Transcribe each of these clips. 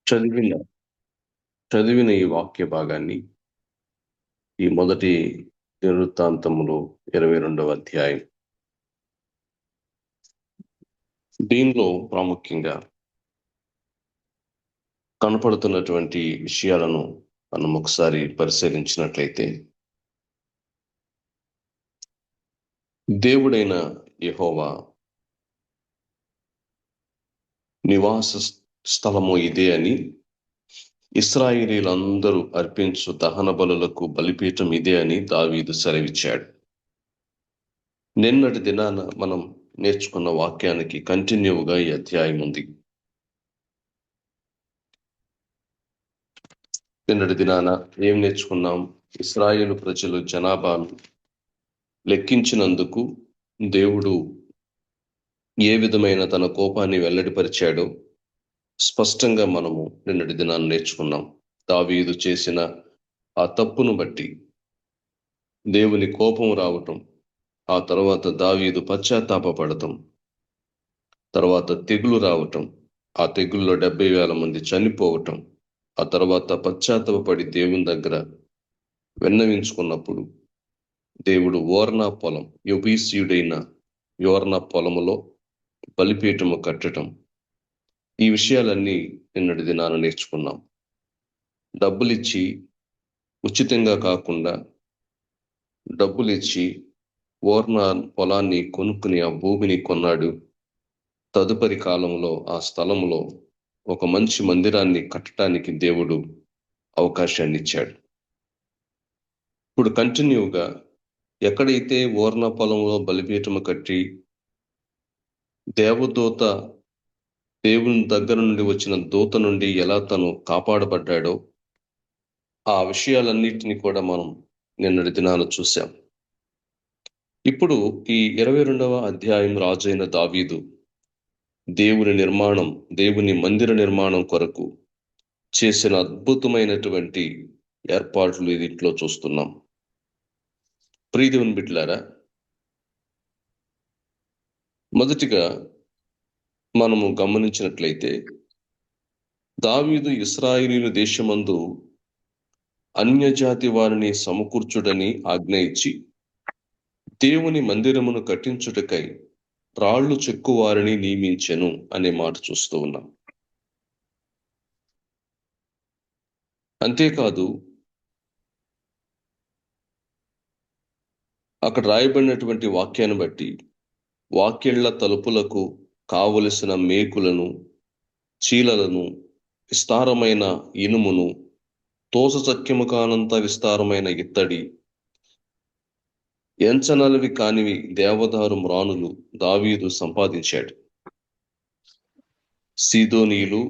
చదివిన చదివిన ఈ వాక్య భాగాన్ని ఈ మొదటి దినవృత్తాంతములు 22వ అధ్యాయం. దీనిలో ప్రాముఖ్యంగా కనపడుతున్నటువంటి విషయాలను మనం ఒకసారి పరిశీలించినట్లయితే, దేవుడైన యెహోవా నివాస స్థలము ఇదే అని, ఇశ్రాయేలీయులందరూ అర్పించు దహన బలులకు బలిపీఠం ఇదే అని దావీదు సెలవిచ్చాడు. నిన్నటి దినాన మనం నేర్చుకున్న వాక్యానికి కంటిన్యూగా ఈ అధ్యాయం ఉంది. నిన్నటి దినాన ఏం నేర్చుకున్నాం? ఇశ్రాయేలు ప్రజలు జనాభాను లెక్కించినందుకు దేవుడు ఏ విధమైన తన కోపాన్ని వెల్లడిపరిచాడో స్పష్టంగా మనము నిన్నటి దినాన్ని నేర్చుకున్నాం. దావీదు చేసిన ఆ తప్పును బట్టి దేవుని కోపం రావటం, ఆ తర్వాత దావీదు పశ్చాత్తాపపడటం, తర్వాత తెగులు రావటం, ఆ తెగుల్లో 70,000 మంది చనిపోవటం, ఆ తర్వాత పశ్చాత్తాపపడి దేవుని దగ్గర విన్నవించుకున్నప్పుడు దేవుడు ఓర్నా పొలం, యెబూసీయుడైన ఓర్నా పొలములో బలిపీఠము కట్టడం, ఈ విషయాలన్నీ నిన్నటి దినాన నేర్చుకున్నాం. డబ్బులిచ్చి, ఉచితంగా కాకుండా డబ్బులిచ్చి ఓర్నా పొలాన్ని కొనుక్కుని ఆ భూమిని కొన్నాడు. తదుపరి కాలంలో ఆ స్థలంలో ఒక మంచి మందిరాన్ని కట్టడానికి దేవుడు అవకాశాన్ని ఇచ్చాడు. ఇప్పుడు కంటిన్యూగా ఎక్కడైతే ఓర్నా పొలంలో బలిపీఠము కట్టి దేవదూత దేవుని దగ్గర నుండి వచ్చిన దూత నుండి ఎలా తను కాపాడబడ్డాడో ఆ విషయాలన్నిటినీ కూడా మనం నిన్నటి దినాన చూశాం. ఇప్పుడు ఈ 22వ అధ్యాయం రాజైన దావీదు దేవుని మందిర నిర్మాణం కొరకు చేసిన అద్భుతమైనటువంటి ఏర్పాట్లు దీంట్లో చూస్తున్నాం. ప్రియదేవుని బిడ్డలారా, మొదటిగా మనము గమనించినట్లయితే దావీదు ఇశ్రాయేలీయుల దేశమందు అన్యజాతి వారిని సమకూర్చుడని ఆజ్ఞ ఇచ్చి దేవుని మందిరమును కట్టించుటకై రాళ్లు చెక్కువారిని నియమించెను అనే మాట చూస్తూ ఉన్నాం. అంతేకాదు, అక్కడ రాయబడినటువంటి వాక్యాన్ని బట్టి వాక్యళ్ల తలుపులకు కావలసిన మేకులను, చీలలను, విస్తారమైన ఇనుమును, తోసచక్యము కానంత విస్తారమైన ఇత్తడి, ఎంచనలవి కానివి దేవదారు మ్రానులు దావీదు సంపాదించాడు. సీదోనీయులు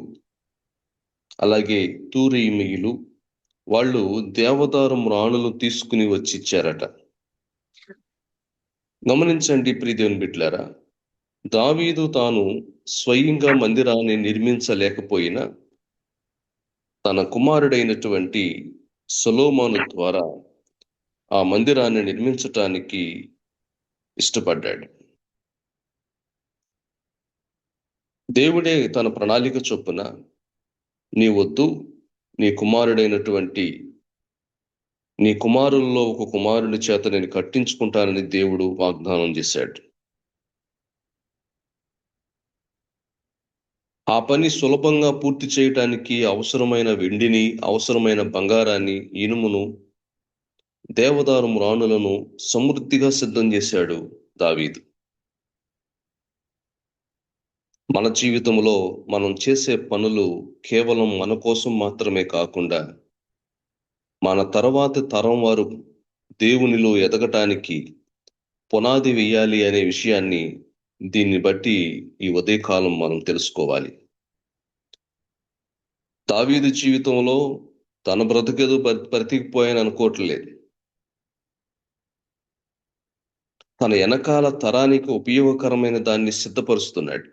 అలాగే తూరీమీయులు వాళ్ళు దేవదారు మ్రానులు తీసుకుని వచ్చి ఇచ్చారట. గమనించండి ప్రియదేవుని బిడ్డలారా, దావీదు తాను స్వయంగా మందిరాన్ని నిర్మించలేకపోయినా తన కుమారుడైనటువంటి సొలొమోను ద్వారా ఆ మందిరాన్ని నిర్మించటానికి ఇష్టపడ్డాడు. దేవుడే తన ప్రణాళిక చొప్పున నీ వద్దు, నీ కుమారుల్లో ఒక కుమారుని చేత నేను కట్టించుకుంటానని దేవుడు వాగ్దానం చేశాడు. ఆ పని సులభంగా పూర్తి చేయటానికి అవసరమైన వెండిని, అవసరమైన బంగారాన్ని, ఇనుమును, దేవదారు మ్రానులను సమృద్ధిగా సిద్ధం చేశాడు దావీదు. మన జీవితంలో మనం చేసే పనులు కేవలం మన కోసం మాత్రమే కాకుండా మన తర్వాతి తరం వారు దేవునిలో ఎదగటానికి పునాది వేయాలి అనే విషయాన్ని దీన్ని బట్టి ఈ ఉదయకాలం మనం తెలుసుకోవాలి. దావీదు జీవితంలో తన బ్రతుకేదో బ్రతికిపోయాని అనుకోవట్లేదు. తన వెనకాల తరానికి ఉపయోగకరమైన దాన్ని సిద్ధపరుస్తున్నాడు.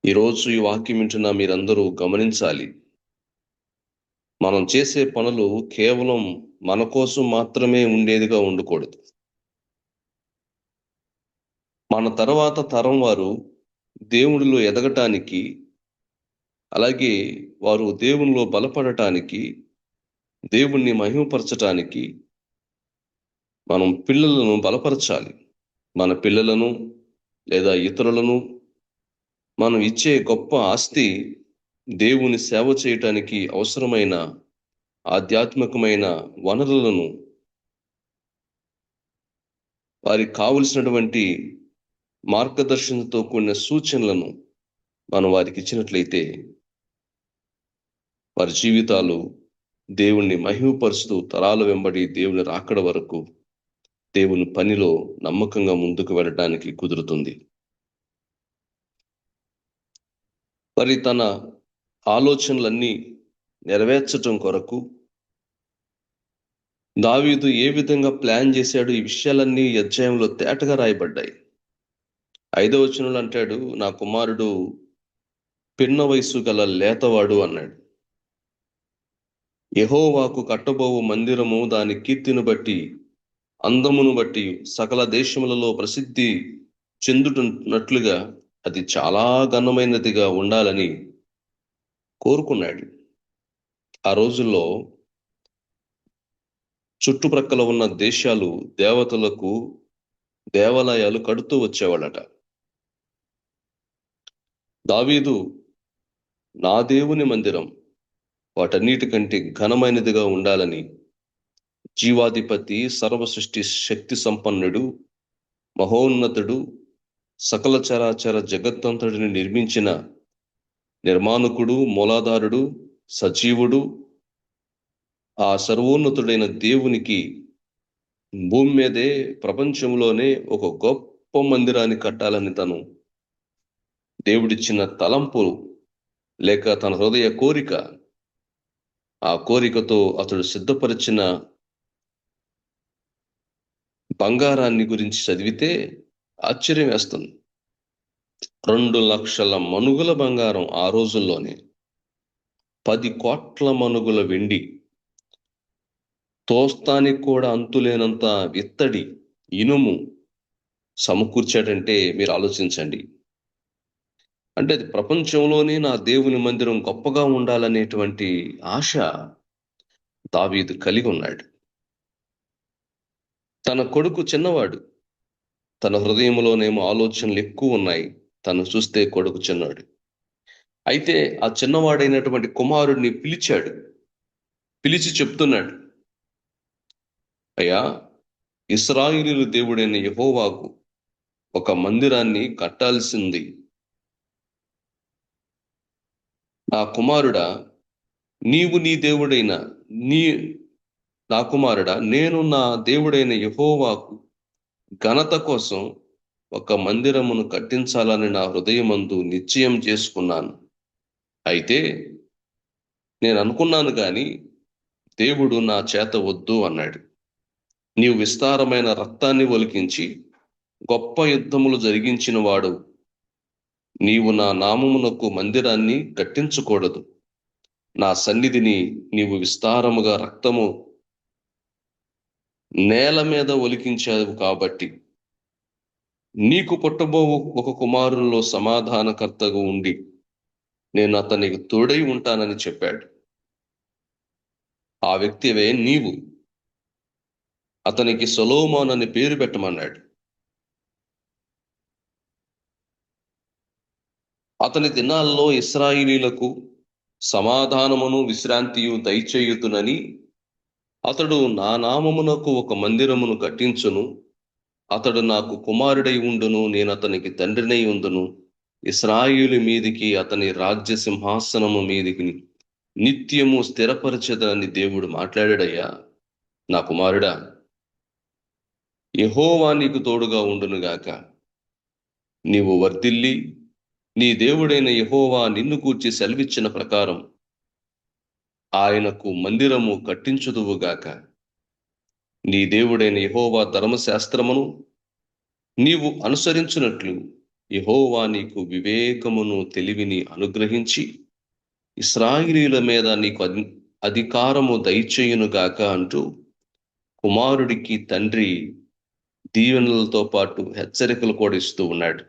ఈరోజు ఈ వాక్యం వింటున్న మీరందరూ గమనించాలి, మనం చేసే పనులు కేవలం మన కోసం మాత్రమే ఉండేదిగా ఉండకూడదు. మన తర్వాత తరం వారు దేవుడిలో ఎదగటానికి అలాగే వారు దేవునిలో బలపడటానికి, దేవుణ్ణి మహిమపరచటానికి మనం పిల్లలను బలపరచాలి. మన పిల్లలను లేదా ఇతరులను మనం ఇచ్చే గొప్ప ఆస్తి దేవుని సేవ చేయటానికి అవసరమైన ఆధ్యాత్మికమైన వనరులను, వారికి కావలసినటువంటి మార్గదర్శనంతో కూడిన సూచనలను మనం వారికి ఇచ్చినట్లయితే వారి జీవితాలు దేవుణ్ణి మహిమపరుస్తూ తరాల వెంబడి దేవుని రాకడ వరకు దేవుని పనిలో నమ్మకంగా ముందుకు వెళ్ళడానికి కుదురుతుంది. మరి తన ఆలోచనలన్నీ నెరవేర్చటం కొరకు దావీదు ఏ విధంగా ప్లాన్ చేశాడు, ఈ విషయాలన్నీ ఈ అధ్యాయంలో తేటగా రాయబడ్డాయి. 5వ వచనంలో అంటాడు, నా కుమారుడు పిన్న వయసు గల లేతవాడు అన్నాడు. యెహోవాకు కట్టబోవు మందిరము దాని కీర్తిని బట్టి, అందమును బట్టి సకల దేశములలో ప్రసిద్ధి చెందుతున్నట్లుగా అది చాలా ఘనమైనదిగా ఉండాలని కోరుకున్నాడు. ఆ రోజుల్లో చుట్టుప్రక్కల ఉన్న దేశాలు దేవతలకు దేవాలయాలు కడుతూ వచ్చేవాళ్ళట. దావీదు నా దేవుని మందిరం వాటన్నిటికంటే ఘనమైనదిగా ఉండాలని జీవాధిపతి, సర్వసృష్టి శక్తి సంపన్నుడు, మహోన్నతుడు, సకల చరాచర జగత్తంతటిని నిర్మించిన నిర్మాణకుడు, మూలాధారుడు, సజీవుడు, ఆ సర్వోన్నతుడైన దేవునికి భూమి మీదే ప్రపంచంలోనే ఒక గొప్ప మందిరాన్ని కట్టాలని తను దేవుడిచ్చిన తలంపు లేక తన హృదయ కోరిక, ఆ కోరికతో అతడు సిద్ధపరిచిన బంగారాన్ని గురించి చదివితే ఆశ్చర్యం వేస్తుంది. 2 లక్షల మనుగుల బంగారం ఆ రోజుల్లోనే, 10 కోట్ల మనుగుల వెండి, తోస్తానికి కూడా అంతులేనంత ఇత్తడి, ఇనుము సమకూర్చాడంటే మీరు ఆలోచించండి. అంటే అది ప్రపంచంలోనే నా దేవుని మందిరం గొప్పగా ఉండాలనేటువంటి ఆశ దావీదు కలిగి ఉన్నాడు. తన కొడుకు చిన్నవాడు, తన హృదయంలోనేమో ఆలోచనలు ఎక్కువ ఉన్నాయి. తను చూస్తే కొడుకు చిన్నాడు. అయితే ఆ చిన్నవాడైనటువంటి కుమారుడిని పిలిచాడు. పిలిచి చెప్తున్నాడు, అయ్యా, ఇశ్రాయేలీయుల దేవుడైన యెహోవాకు ఒక మందిరాన్ని కట్టాల్సింది. నా కుమారుడా, నీవు నీ దేవుడైన నా కుమారుడా, నేను నా దేవుడైన యెహోవాకు ఘనత కోసం ఒక మందిరమును కట్టించాలని నా హృదయమందు నిశ్చయం చేసుకున్నాను. అయితే నేను అనుకున్నాను గాని దేవుడు నా చేత వద్దు అన్నాడు. నీవు విస్తారమైన రక్తాన్ని ఒలికించి గొప్ప యుద్ధములు జరిగించిన వాడు, నీవు నా నామమునకు మందిరాన్ని కట్టించకూడదు. నా సన్నిధిని నీవు విస్తారముగా రక్తము నేల మీద ఒలికించావు కాబట్టి నీకు పుట్టబోవు ఒక కుమారుల్లో సమాధానకర్తగా ఉండి నేను అతనికి తోడై ఉంటానని చెప్పాడు. ఆ వ్యక్తివే నీవు. అతనికి సొలొమోను అని పేరు పెట్టమన్నాడు. అతని దినాల్లో ఇశ్రాయేలీయులకు సమాధానమును విశ్రాంతియు దయచేయుదునని అతడు నా నామమునకు ఒక మందిరమును కట్టించును. అతడు నాకు కుమారుడై ఉండును, నేను అతనికి తండ్రినై ఉండును. ఇశ్రాయేలు మీదికి అతని రాజ్య సింహాసనము మీదికి నిత్యము స్థిరపరచదని దేవుడు మాట్లాడాడయ్యా. నా కుమారుడా, యెహోవా నీకు తోడుగా ఉండునుగాక. నీవు వర్ధిల్లి నీ దేవుడైన యెహోవా నిన్ను గూర్చి సెలవిచ్చిన ప్రకారం ఆయనకు మందిరము కట్టించుదువుగాక. నీ దేవుడైన యెహోవా ధర్మశాస్త్రమును నీవు అనుసరించున్నట్లు యెహోవా నీకు వివేకమును తెలివిని అనుగ్రహించి ఇశ్రాయేలీయుల మీద నీకు అధికారము దయచేయునుగాక అంటూ కుమారుడికి తండ్రి దీవెనలతో పాటు హెచ్చరికలు కూడా ఇస్తూ ఉన్నాడు.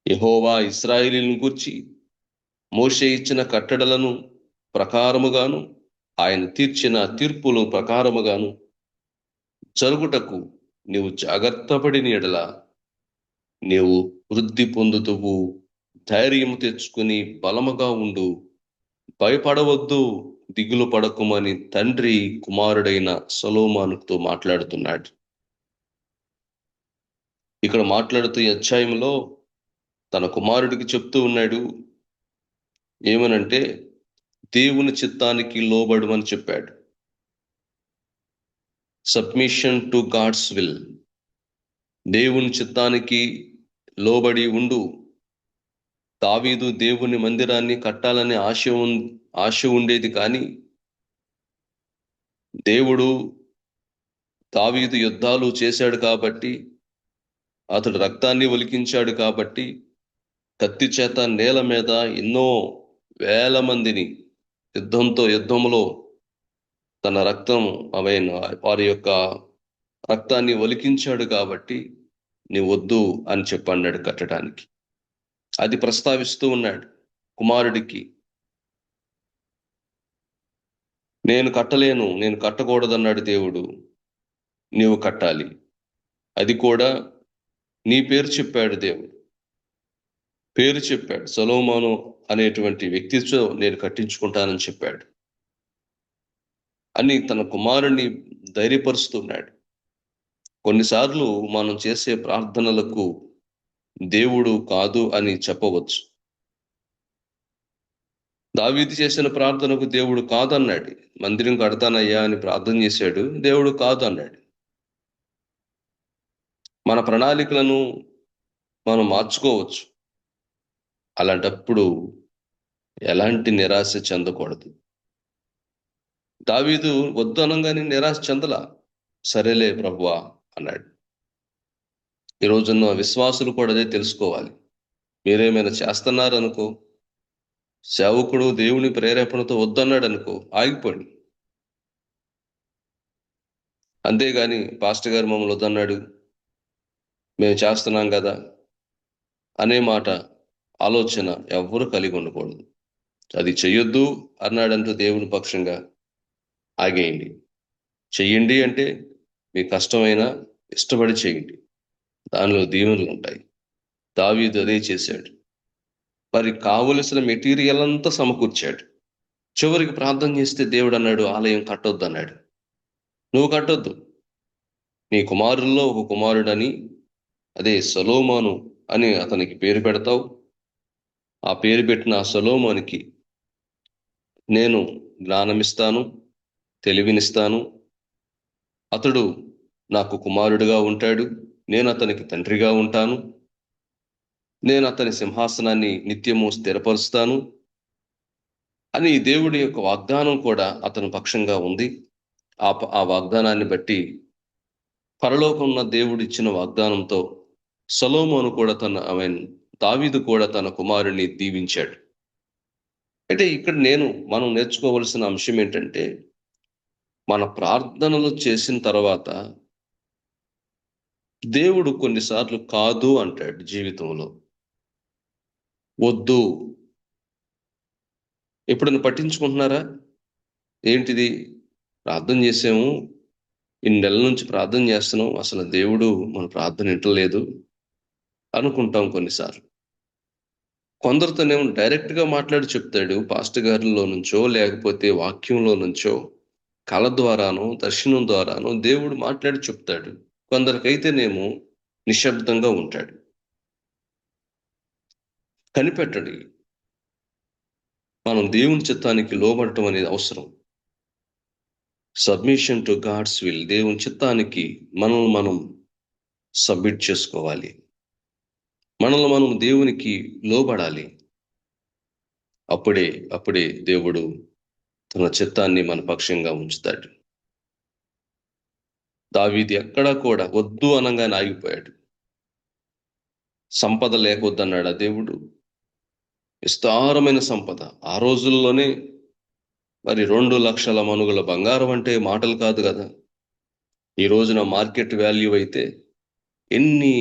యెహోవా ఇశ్రాయేలీయులను గూర్చి మోషే ఇచ్చిన కట్టడలను ప్రకారముగాను, ఆయన తీర్చిన తీర్పులు ప్రకారముగాను జరుగుటకు నీవు జాగ్రత్త పడిన యెడల నీవు వృద్ధి పొందుతువు. ధైర్యం తెచ్చుకుని బలముగా ఉండు, భయపడవద్దు, దిగులు పడకుమని తండ్రి కుమారుడైన సొలొమోనుతో మాట్లాడుతున్నాడు. ఇక్కడ మాట్లాడుతూ ఈ అధ్యాయంలో తన కుమారుడికి చెప్తూ ఉన్నాడు. ఏమనంటే దేవుని చిత్తానికి లోబడమని చెప్పాడు. Submission to God's will. దేవుని చిత్తానికి లోబడి ఉండు. దావీదు దేవుని మందిరాన్ని కట్టాలని ఆశ ఉండేది, కానీ దేవుడు దావీదు యుద్ధాలు చేశాడు కాబట్టి, అతడు రక్తాన్ని ఒలికించాడు కాబట్టి, కత్తి చేత నేల మీద ఎన్నో వేల మందిని యుద్ధంలో తన రక్తం వారి యొక్క రక్తాన్ని ఒలికించాడు కాబట్టి నీ వద్దు అని చెప్పన్నాడు కట్టడానికి. అది ప్రస్తావిస్తూ ఉన్నాడు కుమారుడికి. నేను కట్టలేను, నేను కట్టకూడదన్నాడు దేవుడు. నీవు కట్టాలి. అది కూడా నీ పేరు చెప్పాడు దేవుడు. పేరు చెప్పాడు. సొలొమోను అనేటువంటి వ్యక్తితో నేను కట్టించుకుంటానని చెప్పాడు అని తన కుమారుణ్ణి ధైర్యపరుస్తున్నాడు. కొన్నిసార్లు మనం చేసే ప్రార్థనలకు దేవుడు కాదు అని చెప్పవచ్చు. దావీదు చేసిన ప్రార్థనకు దేవుడు కాదన్నాడు. మందిరం కడతానయ్యా అని ప్రార్థన చేశాడు, దేవుడు కాదు అన్నాడు. మన ప్రణాళికలను మనం మార్చుకోవచ్చు. అలాంటప్పుడు ఎలాంటి నిరాశ చెందకూడదు. దావీదు వద్దు అనగానే నిరాశ చెందలా. సరేలే ప్రభువా అన్నాడు. ఈ రోజున్న విశ్వాసులు కూడా అదే తెలుసుకోవాలి. మీరేమైనా చేస్తున్నారనుకో, సేవకుడు దేవుని ప్రేరేపణతో వద్దన్నాడు అనుకో, ఆగిపోండి. అంతేగాని పాస్టర్ గారు మమ్మల్ని వద్దన్నాడు, మేము చేస్తున్నాం కదా అనే మాట ఆలోచన ఎవ్వరూ కలిగి ఉండకూడదు. అది చెయ్యొద్దు అన్నాడంటూ దేవుని పక్షంగా ఆగేయండి. చెయ్యండి అంటే మీ కష్టమైనా ఇష్టపడి చేయండి, దానిలో దీవెనలు ఉంటాయి. దావీదు అదే చేశాడు. మరి కావలసిన మెటీరియల్ అంతా సమకూర్చాడు. చివరికి ప్రార్థన చేస్తే దేవుడు అన్నాడు, ఆలయం కట్టొద్దు అన్నాడు. నువ్వు కట్టొద్దు, నీ కుమారుల్లో ఒక కుమారుడని, అదే సొలొమోను అని అతనికి పేరు పెడతావు. ఆ పేరు పెట్టిన ఆ సొలొమోనుకి నేను జ్ఞానమిస్తాను, తెలివినిస్తాను. అతడు నాకు కుమారుడిగా ఉంటాడు, నేను అతనికి తండ్రిగా ఉంటాను. నేను అతని సింహాసనాన్ని నిత్యము స్థిరపరుస్తాను అని దేవుడి యొక్క వాగ్దానం కూడా అతని పక్షంగా ఉంది. ఆ వాగ్దానాన్ని బట్టి పరలోకంలో దేవుడు ఇచ్చిన వాగ్దానంతో సొలొమోను కూడా దావీదు కూడా తన కుమారుని దీవించాడు. అయితే ఇక్కడ మనం నేర్చుకోవలసిన అంశం ఏంటంటే, మన ప్రార్థనలు చేసిన తర్వాత దేవుడు కొన్నిసార్లు కాదు అంటాడు జీవితంలో. వద్దు. ఎప్పుడైనా పట్టించుకుంటున్నారా? ఏంటిది, ప్రార్థన చేసాము, ఇన్ని నెలల నుంచి ప్రార్థన చేస్తున్నాం, అసలు దేవుడు మన ప్రార్థన వింటలేదు అనుకుంటాం కొన్నిసార్లు. కొందరితోనేమో డైరెక్ట్ గా మాట్లాడి చెప్తాడు, పాస్టర్ గారిలో నుంచో లేకపోతే వాక్యంలో నుంచో కళ ద్వారానో దర్శనం ద్వారానో దేవుడు మాట్లాడి చెప్తాడు. కొందరికైతేనేమో నిశ్శబ్దంగా ఉంటాడు. కనిపెట్టండి. మనం దేవుని చిత్తానికి లోబడటం అనేది అవసరం. Submission to God's will. దేవుని చిత్తానికి మనం సబ్మిట్ చేసుకోవాలి. మనం దేవునికి లోబడాలి. అప్పుడే దేవుడు తన చిత్తాన్ని మన పక్షంగా ఉంచుతాడు. దావీదు ఎక్కడా కూడా వద్దు అనగానే ఆగిపోయాడు. సంపద లేకొద్దన్నాడు ఆ దేవుడు. విస్తారమైన సంపద. ఆ రోజుల్లోనే మరి 2 లక్షల మనుగుల బంగారం అంటే మాటలు కాదు కదా. ఈ రోజున మార్కెట్ వాల్యూ అయితే ఎన్ని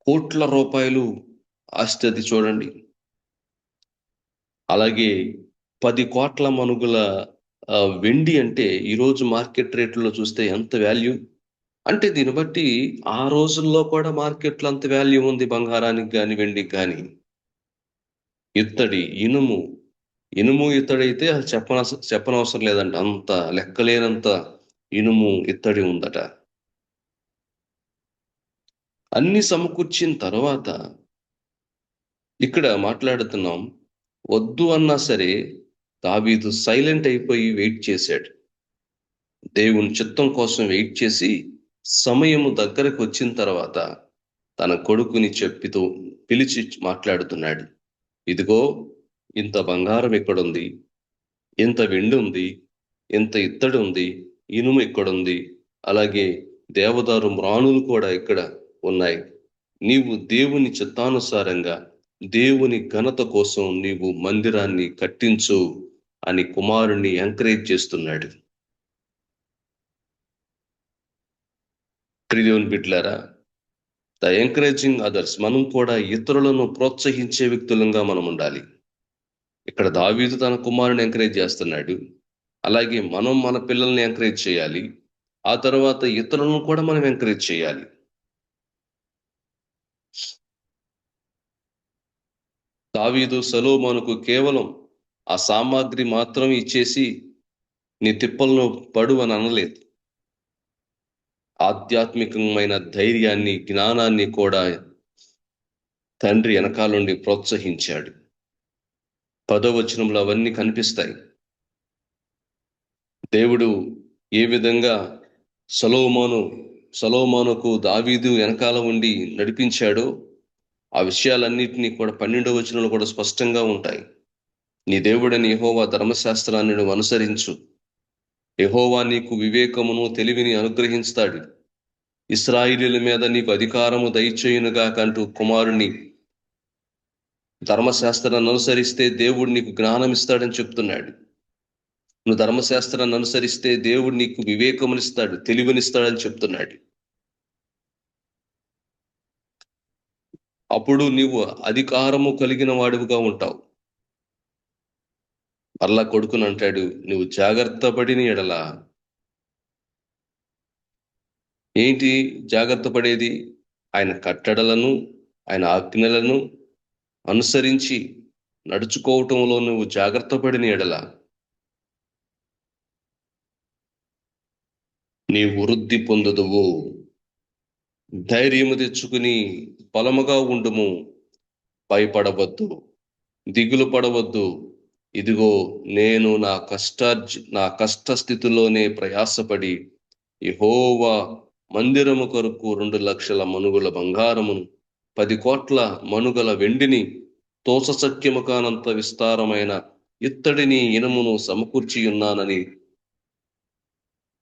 కోట్ల రూపాయలు ఆస్తి అది చూడండి. అలాగే 10 కోట్ల మనుగుల వెండి అంటే ఈరోజు మార్కెట్ రేట్లలో చూస్తే ఎంత వాల్యూ. అంటే దీన్ని బట్టి ఆ రోజుల్లో కూడా మార్కెట్లో అంత వాల్యూ ఉంది బంగారానికి కానీ వెండికి కానీ. ఇత్తడి, ఇనుము ఇత్తడైతే అది చెప్పనవసరం లేదంట. అంత లెక్కలేనంత ఇనుము ఇత్తడి ఉందట. అన్ని సమకూర్చిన తర్వాత ఇక్కడ మాట్లాడుతున్నాం, వద్దు అన్నా సరే దావీదు సైలెంట్ అయిపోయి వెయిట్ చేశాడు. దేవుని చిత్తం కోసం వెయిట్ చేసి సమయము దగ్గరకు వచ్చిన తర్వాత తన కొడుకుని పిలిచి మాట్లాడుతున్నాడు. ఇదిగో ఇంత బంగారం ఎక్కడుంది, ఇంత వెండి ఉంది, ఇంత ఇత్తడి ఉంది, ఇనుము ఇక్కడుంది, అలాగే దేవదారు మ్రాణులు కూడా ఇక్కడ ఉన్నాయి. నీవు దేవుని చిత్తానుసారంగా దేవుని ఘనత కోసం నీవు మందిరాన్ని కట్టించు అని కుమారుణ్ణి ఎంకరేజ్ చేస్తున్నాడు. ప్రియదేవుని బిడ్డలారా, ద ఎంకరేజింగ్ అదర్స్, మనం కూడా ఇతరులను ప్రోత్సహించే వ్యక్తులంగా మనం ఉండాలి. ఇక్కడ దావీదు తన కుమారుని ఎంకరేజ్ చేస్తున్నాడు. అలాగే మనం మన పిల్లల్ని ఎంకరేజ్ చేయాలి. ఆ తర్వాత ఇతరులను కూడా మనం ఎంకరేజ్ చేయాలి. దావీదు సొలొమోనుకు కేవలం ఆ సామాగ్రి మాత్రం ఇచ్చేసి నీ తిప్పలను పడు అని అనలేదు. ఆధ్యాత్మికమైన ధైర్యాన్ని, జ్ఞానాన్ని కూడా తండ్రి వెనకాలండి ప్రోత్సహించాడు. 10వ వచనంలో అవన్నీ కనిపిస్తాయి. దేవుడు ఏ విధంగా సొలొమోనుకు దావీదు వెనకాల ఉండి నడిపించాడో ఆ విషయాలన్నిటినీ కూడా 12వ వచనంలో కూడా స్పష్టంగా ఉంటాయి. నీ దేవుడని యెహోవా ధర్మశాస్త్రాన్ని నువ్వు అనుసరించు. యెహోవా నీకు వివేకమును తెలివిని అనుగ్రహిస్తాడు. ఇశ్రాయేలీయుల మీద నీకు అధికారము దయచేయునుగా కంటూ కుమారుని ధర్మశాస్త్రాన్ని అనుసరిస్తే దేవుడు నీకు జ్ఞానం ఇస్తాడని చెప్తున్నాడు. నువ్వు ధర్మశాస్త్రాన్ని అనుసరిస్తే దేవుడు నీకు వివేకమునిస్తాడు, తెలివినిస్తాడని చెప్తున్నాడు. అప్పుడు నీవు అధికారము కలిగిన వాడివిగా ఉంటావు. మరలా కొడుకుని అంటాడు, నువ్వు జాగ్రత్త పడిన ఎడల. ఏంటి జాగ్రత్త పడేది? ఆయన కట్టడలను, ఆయన ఆజ్ఞలను అనుసరించి నడుచుకోవటంలో నువ్వు జాగ్రత్త పడిన ఎడల నీవు వృద్ధి పొందుదువు. ధైర్యము తెచ్చుకుని బలముగా ఉండుము. భయపడవద్దు, దిగులు పడవద్దు. ఇదిగో నేను నా కష్ట స్థితిలోనే ప్రయాసపడి యెహోవా మందిరము కొరకు 2 లక్షల మనుగుల బంగారమును, 10 కోట్ల మనుగల వెండిని, తోసశక్యము కానంత విస్తారమైన ఇత్తడిని, ఇనుమును సమకూర్చి ఉన్నానని,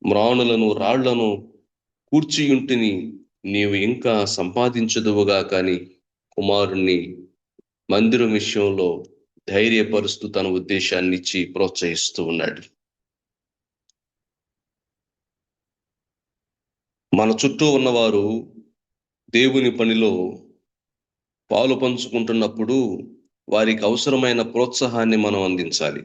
మ్రాణులను రాళ్లను కూర్చియుంటిని. నీవు ఇంకా సంపాదించదువుగా కాని కుమారుణ్ణి మందిరం విషయంలో ధైర్యపరుస్తూ తన ఉద్దేశాన్ని ఇచ్చి ప్రోత్సహిస్తూ ఉన్నాడు. మన చుట్టూ ఉన్నవారు దేవుని పనిలో పాలు పంచుకుంటున్నప్పుడు వారికి అవసరమైన ప్రోత్సాహాన్ని మనం అందించాలి.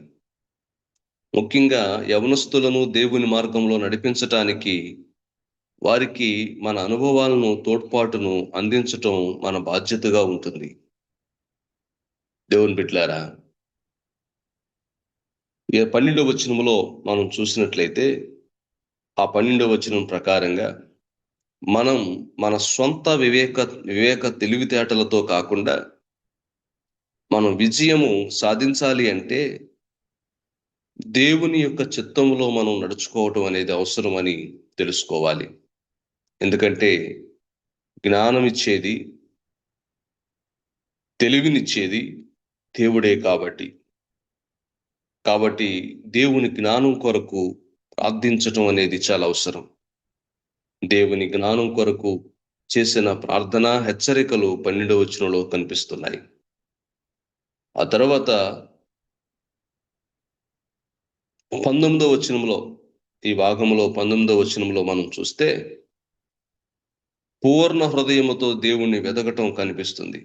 ముఖ్యంగా యవనస్తులను దేవుని మార్గంలో నడిపించటానికి వారికి మన అనుభవాలను, తోడ్పాటును అందించటం మన బాధ్యతగా ఉంటుంది. దేవుని బిడ్డలారా, 12వ వచనంలో మనం చూసినట్లయితే ఆ 12వ వచనం ప్రకారంగా మనం మన సొంత వివేక తెలివితేటలతో కాకుండా మనం విజయము సాధించాలి అంటే దేవుని యొక్క చిత్తంలో మనం నడుచుకోవటం అనేది అవసరమని తెలుసుకోవాలి. ఎందుకంటే జ్ఞానం ఇచ్చేది, తెలివినిచ్చేది దేవుడే కాబట్టి దేవుని జ్ఞానం కొరకు ప్రార్థించటం అనేది చాలా అవసరం. దేవుని జ్ఞానం కొరకు చేసిన ప్రార్థన హెచ్చరికలు 12వ వచనంలో కనిపిస్తున్నాయి. ఆ తర్వాత 19వ వచనంలో, ఈ భాగంలో 19వ వచనంలో మనం చూస్తే పూర్ణ హృదయముతో దేవుణ్ణి వెదకటం కనిపిస్తుంది.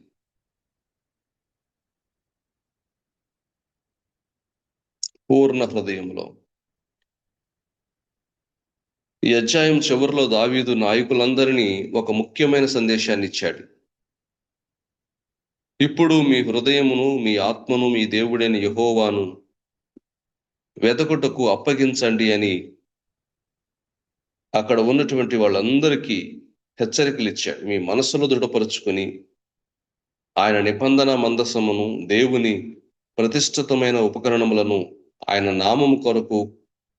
పూర్ణ హృదయంలో. ఈ అధ్యాయం చివరిలో దావీదు నాయకులందరినీ ఒక ముఖ్యమైన సందేశాన్ని ఇచ్చాడు. ఇప్పుడు మీ హృదయమును, మీ ఆత్మను మీ దేవుడైన యెహోవాను వెదకుటకు అప్పగించండి అని అక్కడ ఉన్నటువంటి వాళ్ళందరికీ హెచ్చరికలు ఇచ్చాడు. మీ మనసులో దృఢపరుచుకుని ఆయన నిబంధన మందసమును, దేవుని ప్రతిష్ఠితమైన ఉపకరణములను ఆయన నామము కొరకు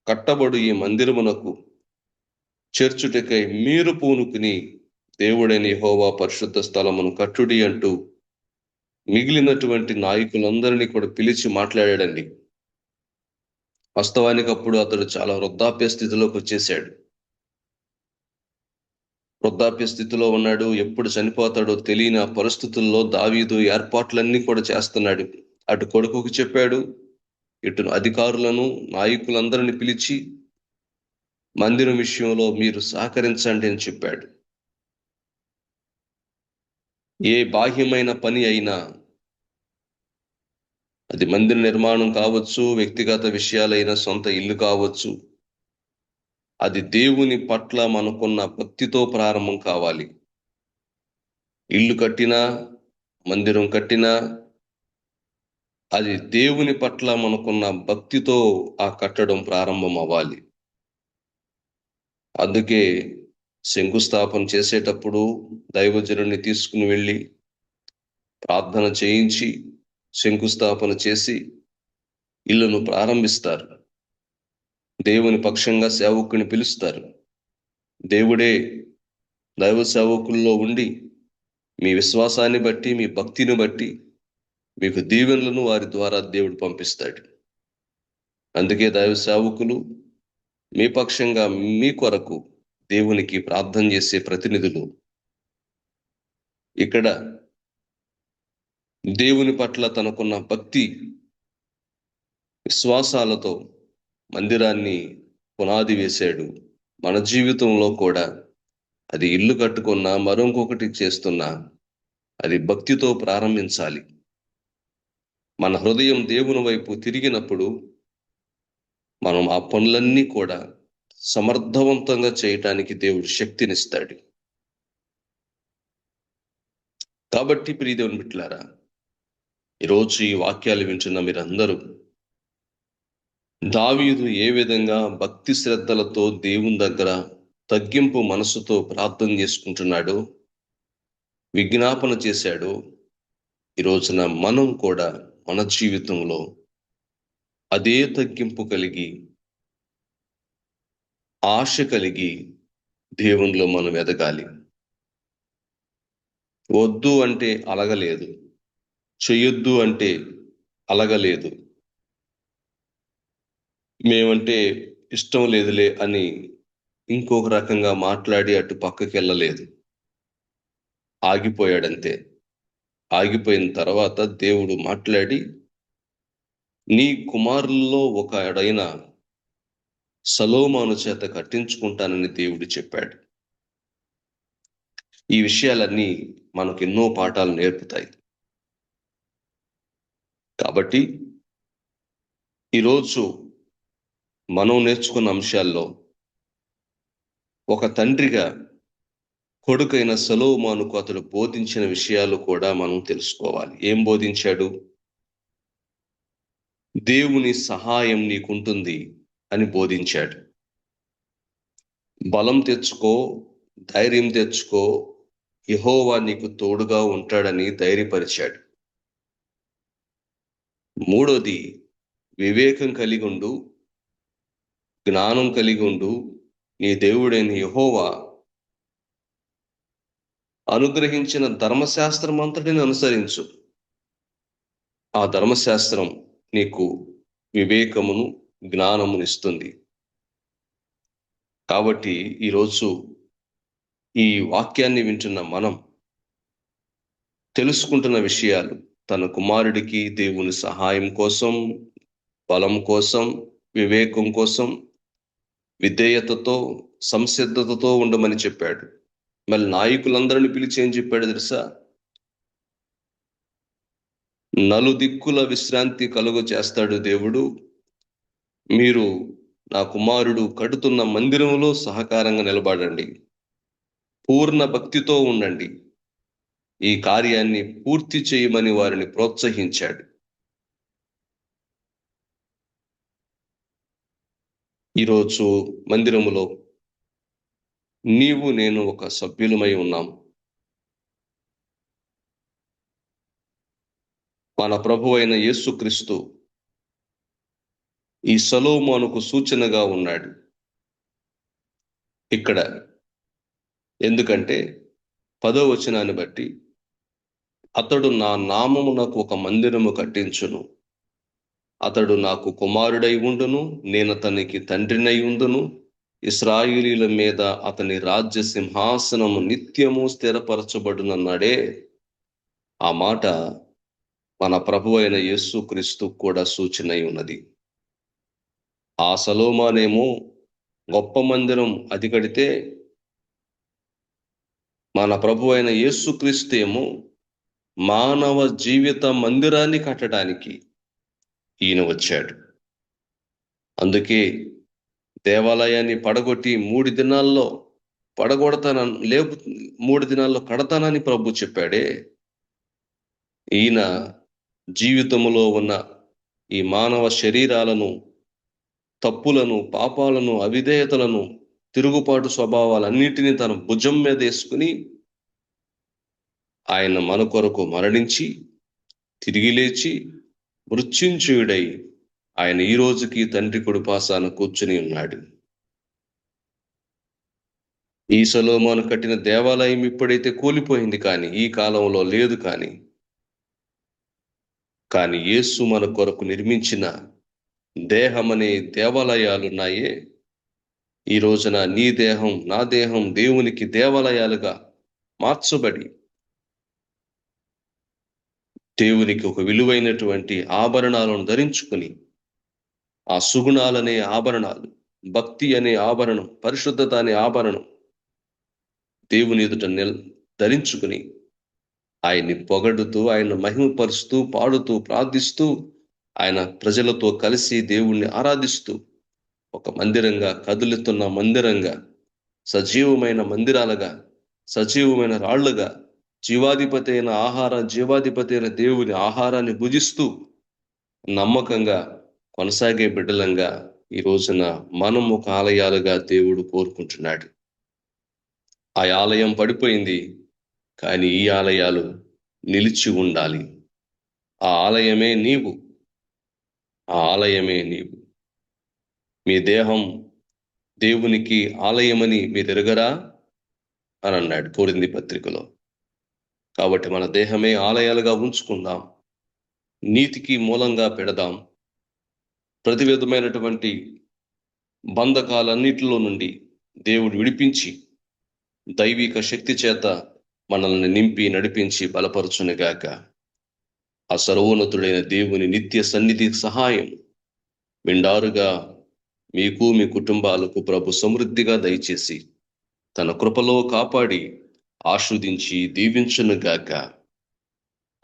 కట్టబడు ఈ మందిరమునకు చేర్చుటకై మీరు పూనుకుని దేవుడైన యెహోవా పరిశుద్ధ స్థలమును కట్టుడి అంటూ మిగిలినటువంటి నాయకులందరినీ కూడా పిలిచి మాట్లాడాడండి. వాస్తవానికి అప్పుడు అతడు చాలా వృద్ధాప్య స్థితిలోకి వచ్చేసాడు. వృద్ధాప్య స్థితిలో ఉన్నాడు. ఎప్పుడు చనిపోతాడో తెలియని ఆ పరిస్థితుల్లో దావీదు ఏర్పాట్లన్నీ కూడా చేస్తున్నాడు. అటు కొడుకుకు చెప్పాడు, ఇటు అధికారులను, నాయకులందరినీ పిలిచి మందిరం విషయంలో మీరు సహకరించండి అని చెప్పాడు. ఏ బాహ్యమైన పని అయినా, అది మందిర నిర్మాణం కావచ్చు, వ్యక్తిగత విషయాలైన, సొంత ఇల్లు కావచ్చు, అది దేవుని పట్ల మనకున్న భక్తితో ప్రారంభం కావాలి. ఇల్లు కట్టినా, మందిరం కట్టినా, అది దేవుని పట్ల మనకున్న భక్తితో ఆ కట్టడం ప్రారంభం అవ్వాలి. అందుకే శంకుస్థాపన చేసేటప్పుడు దైవజనుడిని తీసుకుని వెళ్ళి ప్రార్థన చేయించి శంకుస్థాపన చేసి ఇల్లును ప్రారంభిస్తారు. దేవుని పక్షంగా సేవకుని పిలుస్తారు. దేవుడే దైవ సేవకుల్లో ఉండి మీ విశ్వాసాన్ని బట్టి, మీ భక్తిని బట్టి మీకు దీవెనలను వారి ద్వారా దేవుడు పంపిస్తాడు. అందుకే దైవ సేవకులు మీ పక్షంగా మీ కొరకు దేవునికి ప్రార్థన చేసే ప్రతినిధులు. ఇక్కడ దేవుని పట్ల తనకున్న భక్తి విశ్వాసాలతో మందిరాన్ని పునాది వేశాడు. మన జీవితంలో కూడా అది ఇల్లు కట్టుకున్నా, మరొకటి చేస్తున్నా, అది భక్తితో ప్రారంభించాలి. మన హృదయం దేవుని వైపు తిరిగినప్పుడు మనం ఆ పనులన్నీ కూడా సమర్థవంతంగా చేయటానికి దేవుడు శక్తినిస్తాడు. కాబట్టి ప్రియ దేవుని బిడ్డలారా, ఈరోజు ఈ వాక్యాలు వింటున్న మీరందరూ దావీదు ఏ విధంగా భక్తి శ్రద్ధలతో దేవుని దగ్గర తగ్గింపు మనసుతో ప్రార్థన చేసుకుంటున్నాడో, విజ్ఞాపన చేశాడో, ఈ రోజున మనం కూడా మన జీవితంలో అదే తగ్గింపు కలిగి, ఆశ కలిగి దేవునిలో మనం ఎదగాలి. వద్దు అంటే అలగలేదు, చెయ్యొద్దు అంటే అలగలేదు, మేమంటే ఇష్టం లేదులే అని ఇంకొక రకంగా మాట్లాడి అటు పక్కకి వెళ్ళలేదు. ఆగిపోయాడంతే. ఆగిపోయిన తర్వాత దేవుడు మాట్లాడి, నీ కుమారుల్లో ఒకడైన సొలొమోను చేత కట్టించుకుంటానని దేవుడు చెప్పాడు. ఈ విషయాలన్నీ మనకు ఎన్నో పాఠాలు నేర్పుతాయి. కాబట్టి ఈరోజు మనం నేర్చుకున్న అంశాల్లో ఒక తండ్రిగా కొడుకైన సొలొమోనుకు అతడు బోధించిన విషయాలు కూడా మనం తెలుసుకోవాలి. ఏం బోధించాడు? దేవుని సహాయం నీకుంటుంది అని బోధించాడు. బలం తెచ్చుకో, ధైర్యం తెచ్చుకో, యెహోవా నీకు తోడుగా ఉంటాడని ధైర్యపరిచాడు. మూడోది, వివేకం కలిగి ఉండు, జ్ఞానం కలిగి ఉండు, నీ దేవుడైన యెహోవా అనుగ్రహించిన ధర్మశాస్త్రం అంతటిని అనుసరించు. ఆ ధర్మశాస్త్రం నీకు వివేకమును, జ్ఞానమును ఇస్తుంది. కాబట్టి ఈరోజు ఈ వాక్యాన్ని వింటున్న మనం తెలుసుకుంటున్న విషయాలు, తన కుమారుడికి దేవుని సహాయం కోసం, బలం కోసం, వివేకం కోసం విధేయతతో, సంసిద్ధతతో ఉండమని చెప్పాడు. మళ్ళీ నాయకులందరిని పిలిచి ఏం చెప్పాడు తెలుసా? నలుదిక్కుల విశ్రాంతి కలుగు చేస్తాడు దేవుడు, మీరు నా కుమారుడు కడుతున్న మందిరంలో సహకారంగా నిలబడండి. పూర్ణ భక్తితో ఉండండి. ఈ కార్యాన్ని పూర్తి చేయమని వారిని ప్రోత్సహించాడు. ఈరోజు మందిరములో నీవు నేను ఒక సభ్యులమై ఉన్నాం. మన ప్రభు అయిన యేసుక్రీస్తు ఈ సొలొమోనుకు సూచనగా ఉన్నాడు ఇక్కడ. ఎందుకంటే 10వ వచనాన్ని బట్టి, అతడు నా నామమునకు ఒక మందిరము కట్టించును, అతడు నాకు కుమారుడై ఉండును, నేను అతనికి తండ్రినై ఉండును, ఇశ్రాయేలీయుల మీద అతని రాజ్య సింహాసనము నిత్యము స్థిరపరచబడునన్నాడే. ఆ మాట మన ప్రభు అయిన యేసుక్రీస్తు కూడా సూచనై ఉన్నది. ఆ సొలొమోనేమో గొప్ప మందిరం అది కడితే, మన ప్రభు అయిన యేసుక్రీస్తు ఏమో మానవ జీవిత మందిరాన్ని కట్టడానికి ఈయన వచ్చాడు. అందుకే దేవాలయాన్ని పడగొట్టి 3 దినాల్లో లేపు 3 దినాల్లో కడతానని ప్రభు చెప్పాడే. ఈయన జీవితంలో ఉన్న ఈ మానవ శరీరాలను, తప్పులను, పాపాలను, అవిధేయతలను, తిరుగుబాటు స్వభావాలన్నిటినీ తన భుజం మీద వేసుకుని ఆయన మన కొరకు మరణించి తిరిగి లేచి మృత్యుంజయుడై ఆయన ఈ రోజుకి తండ్రి కుడిపాసాన కూర్చుని ఉన్నాడు. ఈ సొలొమోను కట్టిన దేవాలయం ఇప్పుడైతే కూలిపోయింది, కానీ ఈ కాలంలో లేదు. కానీ యేసు మన కొరకు నిర్మించిన దేహమనే దేవాలయాలున్నాయే. ఈ రోజున నీ దేహం, నా దేహం దేవునికి దేవాలయాలుగా మార్చబడి దేవునికి ఒక విలువైనటువంటి ఆభరణాలను ధరించుకుని, ఆ సుగుణాలనే ఆభరణాలు, భక్తి అనే ఆభరణం, పరిశుద్ధత అనే ఆభరణం దేవుని ఎదుట ధరించుకుని ఆయన్ని పొగడుతూ, ఆయన మహిమపరుస్తూ, పాడుతూ, ప్రార్థిస్తూ, ఆయన ప్రజలతో కలిసి దేవుణ్ణి ఆరాధిస్తూ ఒక మందిరంగా, కదులుతున్న మందిరంగా, సజీవమైన మందిరాలుగా, సజీవమైన రాళ్లుగా, జీవాధిపతి అయిన దేవుని ఆహారాన్ని భుజిస్తూ నమ్మకంగా కొనసాగే బిడ్డలంగా ఈ రోజున మనం ఒక ఆలయాలుగా దేవుడు కోరుకుంటున్నాడు. ఆ ఆలయం పడిపోయింది, కానీ ఈ ఆలయాలు నిలిచి ఉండాలి. ఆ ఆలయమే నీవు. ఆ ఆలయమే నీవు. మీ దేహం దేవునికి ఆలయమని మీరు ఎరుగరా అని అన్నాడు కొరింథీ పత్రికలో. కాబట్టి మన దేహమే ఆలయాలుగా ఉంచుకుందాం, నీతికి మూలంగా పెడదాం. ప్రతి విధమైనటువంటి బంధకాలన్నిటిలో నుండి దేవుడు విడిపించి దైవిక శక్తి చేత మనల్ని నింపి నడిపించి బలపరచునుగాక. ఆ సర్వోన్నతుడైన దేవుని నిత్య సన్నిధి సహాయం మెండారుగా మీకు, మీ కుటుంబాలకు ప్రభు సమృద్ధిగా దయచేసి తన కృపలో కాపాడి ఆశీర్వదించి దీవించునుగాక.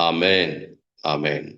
ఆమేన్. ఆమేన్.